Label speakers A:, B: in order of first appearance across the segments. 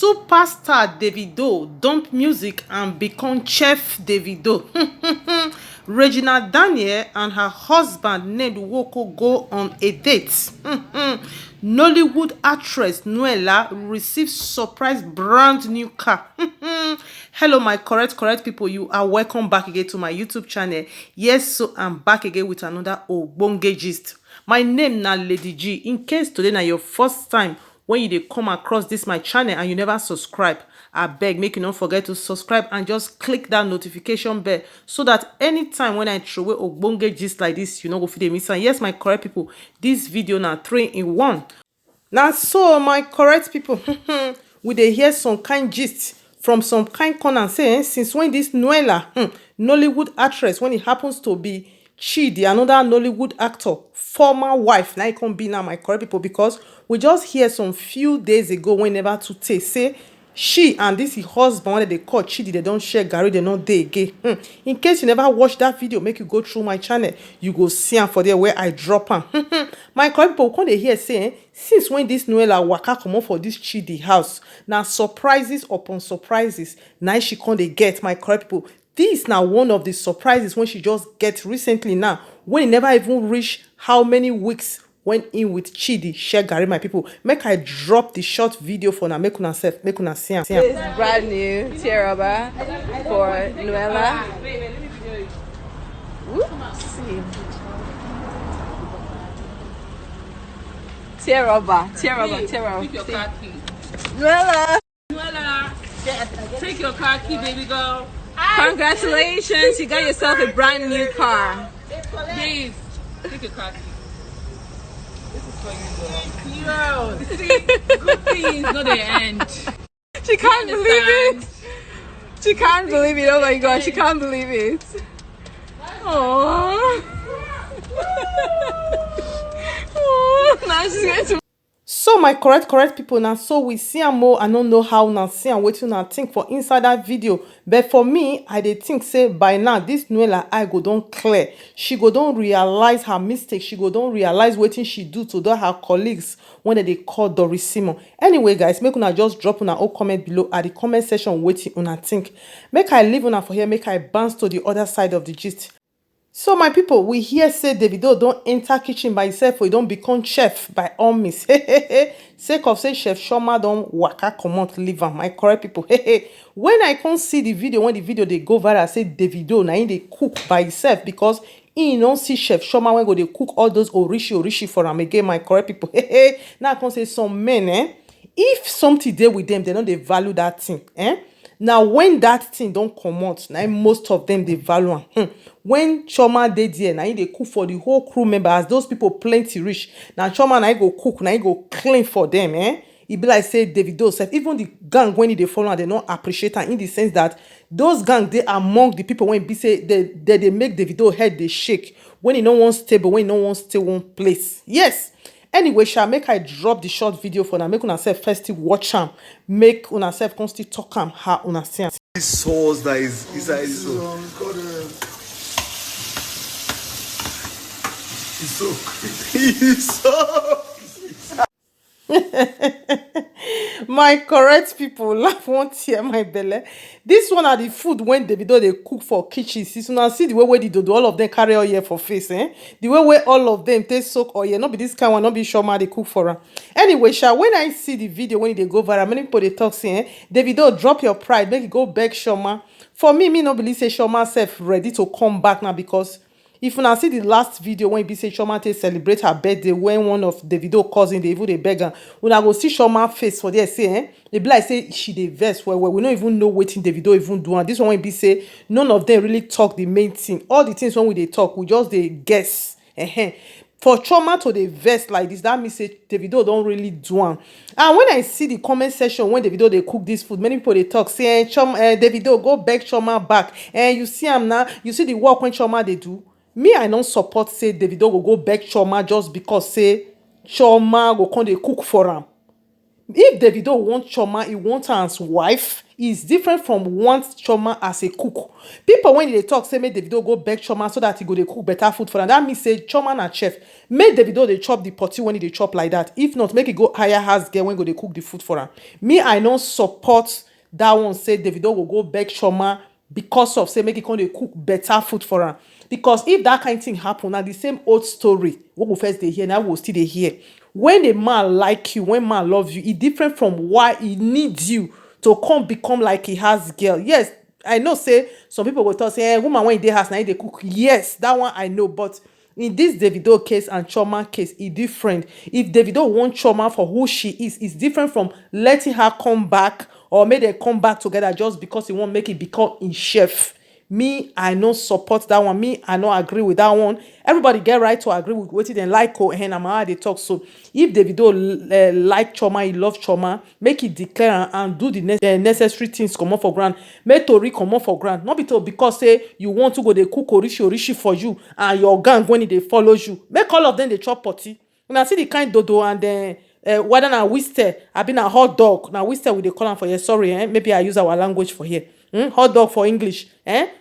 A: Superstar Davido dump music and become Chef Davido. Regina Daniel and her husband named Woko go on a date. Nollywood actress Nuella receives surprise brand new car. Hello my correct people, you are welcome back again to my YouTube channel. Yes, so I'm back again with another ogbonge gist. My name na Lady G. In case today na your first time when you dey come across this my channel and you never subscribe, abeg make you no forget to subscribe and just click that notification bell so that anytime when I throw away ogbonge gist like this, you no go fit dey miss am. Yes, my correct people, this video na 3-in-1. Now so my correct people, we dey hear some kind gist from some kind corner say since when this Nuella, Nollywood actress, when it happens to be Chidi, another Nollywood actor, former wife, now it can be now my correct people, because we just hear some few days ago when never to take say she and this his husband, when they call Chidi, they don't share Gary, they not dey again. In case you never watch that video, make you go through my channel, you go see am for there where I drop am. My correct people, when they hear saying since when this Nuella waka comot for this Chidi house, now surprises upon surprises, now she can't dey get. My correct people, this now one of the surprises when she just get recently now, when it never even reach how many weeks went in with Chidi share Gary. My people, make I drop the short video for now, make una see am.
B: This is brand new Tierra for Nuella. See. Tierra.
C: Nuella, take your car key, baby girl.
B: Congratulations, you got yourself a brand new car.
C: Please, take your car key. This is for you, girl. Yo, see, good things, not the end.
B: She can't believe it. She can't believe it. Oh my god, she can't believe it. Aww. Oh, now she's going to.
A: So my correct people, now so we see am more. I don't know how now see and waiting and think for inside that video, but for me I dey think say by now this Nuella eye go don clear. She go don realize her mistake. She go don realize wetin she do to her colleagues when they call Doris Simon. Anyway guys, make una just drop una own comment below at the comment section wetin una think. Make I leave una for here, make I bounce to the other side of the gist. So my people, we hear say Davido don't enter kitchen by himself, or he don't become chef by all means. Sake of say Chef Chioma don't waka comot leave am. My correct people, when I can't see the video, when the video they go viral, say Davido na him dey cook by himself because he don't see Chef Chioma when go they cook all those orishi for am again. My correct people, now I can say some men, if something there with them, they don't they value that thing. Now when that thing don't come out, now most of them they value am. When Chioma dey there, now they cook for the whole crew member, as those people plenty rich. Now Chioma now go cook, now go clean for them. It be like say Davido self, even the gang when they follow, they don't appreciate am in the sense that those gang they among the people when be say they make Davido head they shake when he no one stable, when he no one stay one place. Yes. Anyway, shall make I drop the short video for now. Make una self first watch am. Make una self constantly talk am how una see am.
D: This sauce that is inside this sauce. It's so
A: My correct people, laugh won't hear my belly. This one are the food when Davido they cook for kitchen. See, now see the way they do all of them carry oil for face, The way all of them taste soak oil. Not be this kind one, not be Chioma they cook for her. Anyway, when I see the video when they go viral, many people they talk saying, Davido, drop your pride, make it go beg Chioma. For me not believe say Chioma self ready to come back now, because if una see the last video when be say Chioma take celebrate her birthday, when one of Davido cousin they even dey beg am, una go see Chioma face for there say they be like say she dey vex well. We don't even know wetin Davido even do, and this one when be say none of them really talk the main thing. All the things when we dey talk, we just dey guess. For Chioma to dey vex like this, that means say Davido don't really do am. And when I see the comment section when Davido they cook this food, many people they talk say Davido go beg Chioma back, and you see am now, you see the work when Chioma they do. Me, I don't support say Davido will go beg Chioma just because say Chioma go come dey cook for am. If Davido want Choma, he want her as wife, is different from want Choma as a cook. People when they talk say make Davido go beg Choma so that he go dey cook better food for them. That means say Choma na chef. Make Davido dey chop the potty when he dey chop like that. If not, make he go hire house girl when go dey cook the food for am. Me, I no support that one. Say Davido will go beg Choma because of say make he come dey cook better food for am. Because if that kind of thing happen, na the same old story we go first dey hear, now we go still dey hear. When a man like you, when man love you, it different from why he needs you to come become like he has girl. Yes, I know say some people will talk say woman when they house now they cook. Yes, that one I know, but in this Davido case and Choma case, it's different. If Davido want Choma for who she is, it's different from letting her come back or make them come back together just because he won't make it become in chef. Me, I no support that one. Me, I no agree with that one. Everybody get right to agree with wetin dem like and I'm how they talk. So if Davido like Choma, he love Choma, make it declare and do the necessary things come up for ground. Make Tori come up for ground. Not because say you want to go dey cook orishi for you and your gang when they follow you. Make all of them they chop potty. When I see the kind dodo and then whether na Wister, I been a hot dog. Now Wister we dey call am for here. Sorry, maybe I use our language for here. Hot dog for English.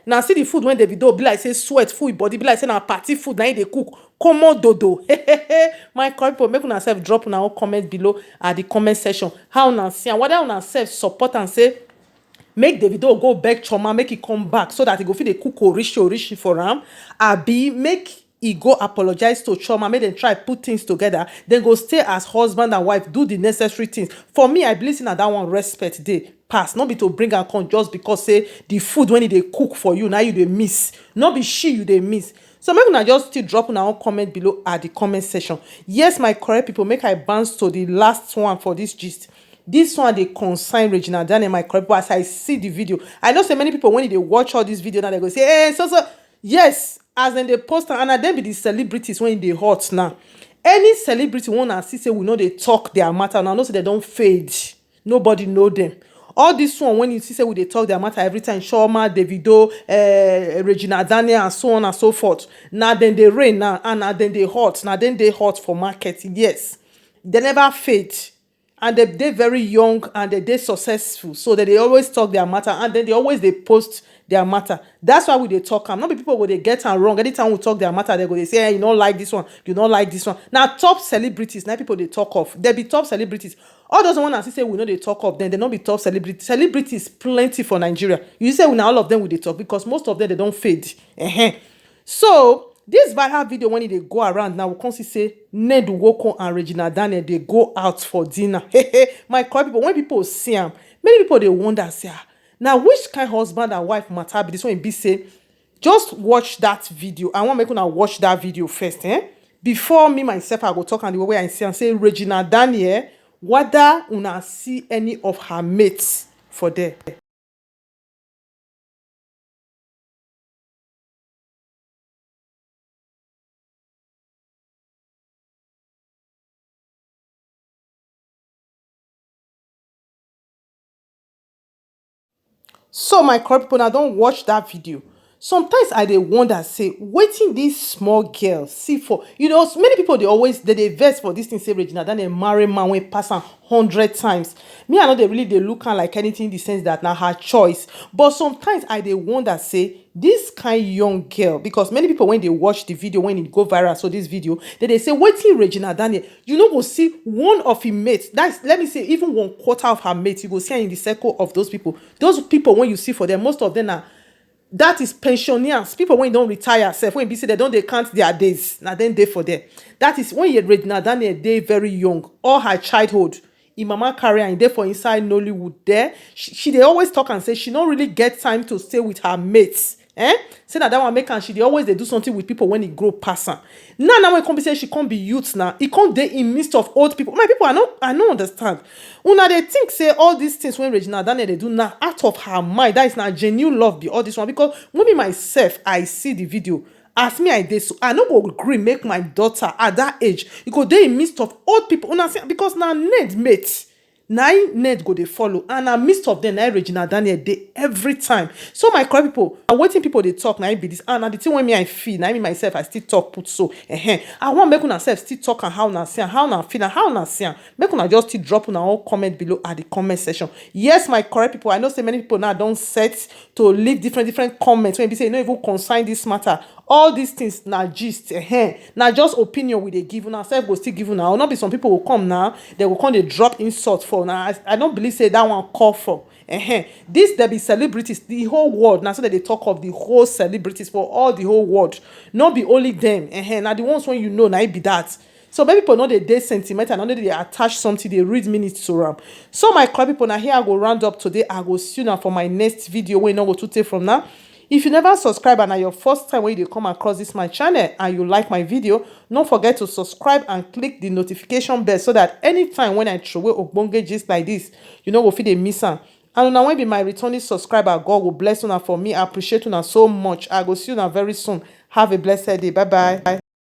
A: Now see the food when Davido be like say sweat full body, be like say na party food, now they cook. Come dodo. My people, make una self drop una own comment below at the comment section. How una see and whether una self support and say make Davido go beg Choma, make it come back so that he go fit dey cook orishi for am. Abi make he go apologize to Choma, make them try put things together, then go stay as husband and wife, do the necessary things. For me, I believe in that one respect dey pass. Not be to bring am come just because say the food when they cook for you, now you dey miss. Not be she you dey miss. So make una just still drop una own comment below at the comment section. Yes, my correct people, make I bounce to the last one for this gist. This one they consign Regina Daniel, my correct people, as I see the video. I know so many people when they watch all this video now they go say, hey, so yes, as then they post and then be the celebrities when they hot now. Any celebrity wanna see say we know they talk their matter now. I know say they don't fade. Nobody know them. All this one when you see say we they talk their matter every time. Choma, Davido, Regina Daniel, and so on and so forth. Now then they rain now, and now then they hot. Now then they hot for market. Yes, they never fade. And they're very young and they're successful. So that they always talk their matter and then they post their matter. That's why we they talk. Not be people where they get and wrong. Anytime we talk their matter, they go, they say, hey, you don't like this one. You don't like this one. Now, top celebrities, now people they talk of. They be top celebrities. All those ones that say we know they talk of, then they don't be top celebrities. Celebrities plenty for Nigeria. You say now all of them will they talk because most of them, they don't fade. So, this viral video when they go around now, we can see say Ned Nwoko and Regina Daniel they go out for dinner. My correct people, when people see them, many people they wonder say, now which kind husband and wife matter be this one be say, just watch that video. I want make una watch that video first, before me myself I go talk and the way I see and say Regina Daniel, whether una see any of her mates for there. So my correct people, now don't watch that video. Sometimes I dey wonder say wetin this small girl see for, you know, many people they vex for this thing say Regina Daniel marry man when pass am 100 times. Me I know they really they look am like anything in the sense that now her choice. But sometimes I dey wonder say this kind young girl, because many people when they watch the video when it go viral, so this video they say wetin Regina Daniel, you know, go see one of her mates, that's let me say even 1/4 of her mates, you go see her in the circle of those people when you see for them, most of them are that is pensioners, people when don't retire self, when be say they don't they count their days, now then they for them. That is when you Regina Daniel they very young, all her childhood in mama career and there for inside Nollywood there, she they always talk and say she don't really get time to stay with her mates. Say that one make and she they always they do something with people when it grow past her. Now when come say she can't be youth now, it can't dey in midst of old people. My people, I don't understand. Una they think say all these things when Regina Daniel they do now out of her mind. That is not genuine love be all this one, because maybe myself I see the video. As me I did, so I no go agree make my daughter at that age. You go dey in midst of old people. Una say because now Ned mate. na Ned go dey follow, and na midst of them na Regina Daniel dey every time. So my correct people, and wetin people dey talk na be this, and na the thing wey me I feel, na me myself I still talk put so. I want make una sef still talk and how una see am, how una feel and how una see am. Make una just still drop una all comment below at the comment section. Yes, my correct people, I know say many people now don set to leave different comments when be say you no even concern this matter. All these things na gist, na just opinion we dey give. Una sef go still give una, or not be some people will come now, they will come dey drop insult for now. I don't believe say that one call for. This there be celebrities, the whole world. Now so that they talk of the whole celebrities for all the whole world. Not be only them. Now the ones when you know, now it be that. So many people know they sentimental, and only they attach something, they read minutes to them. So my club people, now here I go round up today. I go see you now for my next video. We know what to take from now. If you never subscribe and na your first time when you come across this my channel and you like my video, don't forget to subscribe and click the notification bell so that anytime when I throw away ogbonge gist like this, you know go fit dey miss am. And una when be my returning subscriber, God will bless una for me. I appreciate una so much. I go see you now very soon. Have a blessed day. Bye bye.